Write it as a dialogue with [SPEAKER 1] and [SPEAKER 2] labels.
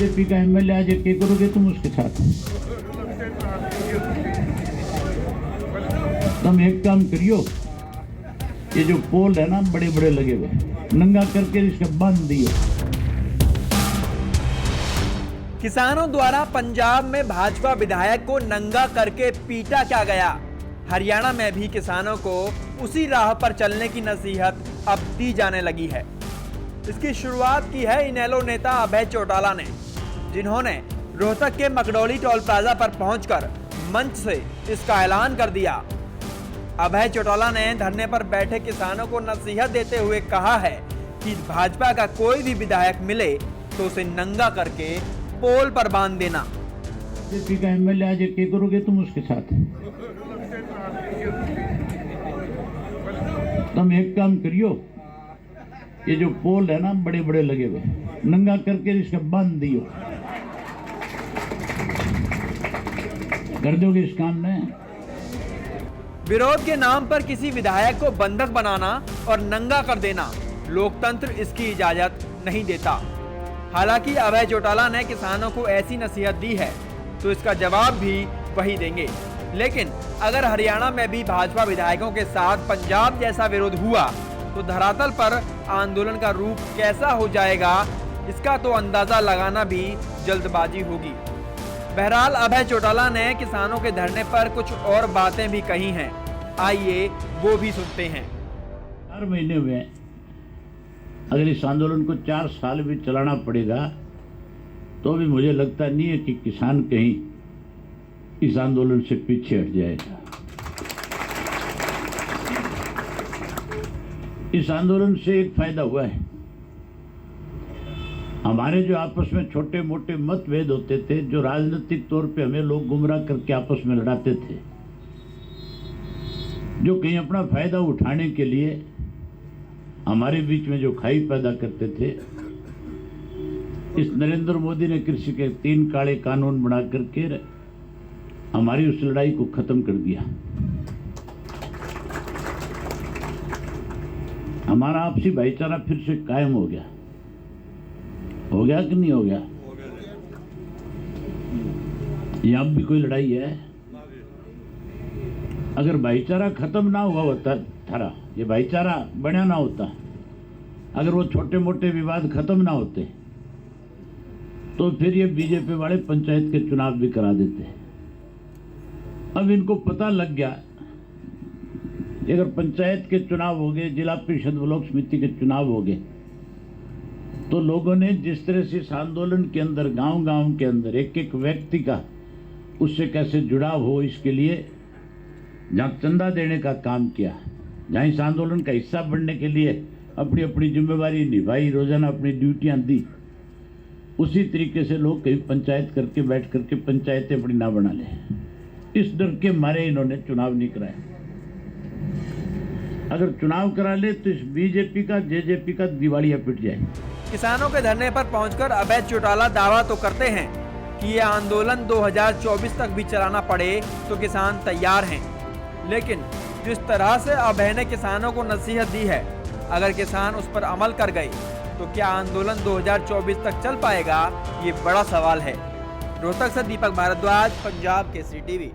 [SPEAKER 1] BJP का MLA आज क्या करोगे तुम उसके साथ? तुम एक काम करियो, ये जो पोल है ना बड़े बड़े लगे हुए, नंगा करके इसका बांध दियो।
[SPEAKER 2] किसानों द्वारा पंजाब में भाजपा विधायक को नंगा करके पीटा क्या गया? हरियाणा में भी किसानों को उसी राह पर चलने की नसीहत अब दी जाने लगी है। इसकी शुरुआत की है इनेलो नेता अभय चौटाला ने, जिन्होंने रोहतक के मकडौली टोल प्लाजा पर पहुंचकर मंच से इसका ऐलान कर दिया। अभय चौटाला ने धरने पर बैठे किसानों को नसीहत देते हुए कहा है कि भाजपा का कोई भी विधायक मिले तो उसे नंगा करके पोल पर बांध देना।
[SPEAKER 1] बीजेपी का एमएलए आज क्या करोगे तुम उसके साथ? तुम एक काम करियो, ये जो पोल है ना बड़े बड़े लगे हुए, नंगा करके इसका बांध दियो। कर दोगे इस काम में?
[SPEAKER 2] विरोध के नाम पर किसी विधायक को बंधक बनाना और नंगा कर देना लोकतंत्र इसकी इजाजत नहीं देता। हालांकि अभय चौटाला ने किसानों को ऐसी नसीहत दी है तो इसका जवाब भी वही देंगे। लेकिन अगर हरियाणा में भी भाजपा विधायकों के साथ पंजाब जैसा विरोध हुआ तो धरातल पर आंदोलन का रूप कैसा हो जाएगा, इसका तो अंदाजा लगाना भी जल्दबाजी होगी। बहरहाल अभय चौटाला ने किसानों के धरने पर कुछ और बातें भी कही हैं, आइए वो भी सुनते हैं।
[SPEAKER 1] 4 महीने हुए, अगर इस आंदोलन को 4 साल भी चलाना पड़ेगा तो भी मुझे लगता नहीं है कि किसान कहीं इस आंदोलन से पीछे हट जाएगा। इस आंदोलन से एक फायदा हुआ है, हमारे जो आपस में छोटे मोटे मतभेद होते थे, जो राजनीतिक तौर पे हमें लोग गुमराह करके आपस में लड़ाते थे, जो कहीं अपना फायदा उठाने के लिए हमारे बीच में जो खाई पैदा करते थे, इस नरेंद्र मोदी ने कृषि के 3 काले कानून बना करके हमारी उस लड़ाई को खत्म कर दिया। हमारा आपसी भाईचारा फिर से कायम हो गया। हो गया कि नहीं हो गया? ये अब भी कोई लड़ाई है? अगर भाईचारा खत्म ना हुआ होता थारा, ये भाईचारा बना ना होता, अगर वो छोटे मोटे विवाद खत्म ना होते तो फिर ये बीजेपी वाले पंचायत के चुनाव भी करा देते। अब इनको पता लग गया कि अगर पंचायत के चुनाव हो गए, जिला परिषद ब्लॉक समिति के चुनाव हो गए, तो लोगों ने जिस तरह से इस आंदोलन के अंदर गांव-गांव के अंदर एक एक व्यक्ति का उससे कैसे जुड़ाव हो, इसके लिए जहां चंदा देने का काम किया, जहां इस आंदोलन का हिस्सा बनने के लिए अपनी अपनी जिम्मेवारी निभाई, रोजाना अपनी ड्यूटियां दी, उसी तरीके से लोग कहीं पंचायत करके बैठ करके पंचायतें अपनी ना बना ले। इस डर के मारे इन्होंने चुनाव नहीं कराया। अगर चुनाव करा ले तो इस बीजेपी का जेजेपी का दिवालिया पिट जाए।
[SPEAKER 2] किसानों के धरने पर पहुंचकर अभय चौटाला दावा तो करते हैं कि ये आंदोलन 2024 तक भी चलाना पड़े तो किसान तैयार हैं, लेकिन जिस तरह से अभय ने किसानों को नसीहत दी है, अगर किसान उस पर अमल कर गए तो क्या आंदोलन 2024 तक चल पाएगा, ये बड़ा सवाल है। रोहतक से दीपक भारद्वाज, पंजाब केसरी टीवी।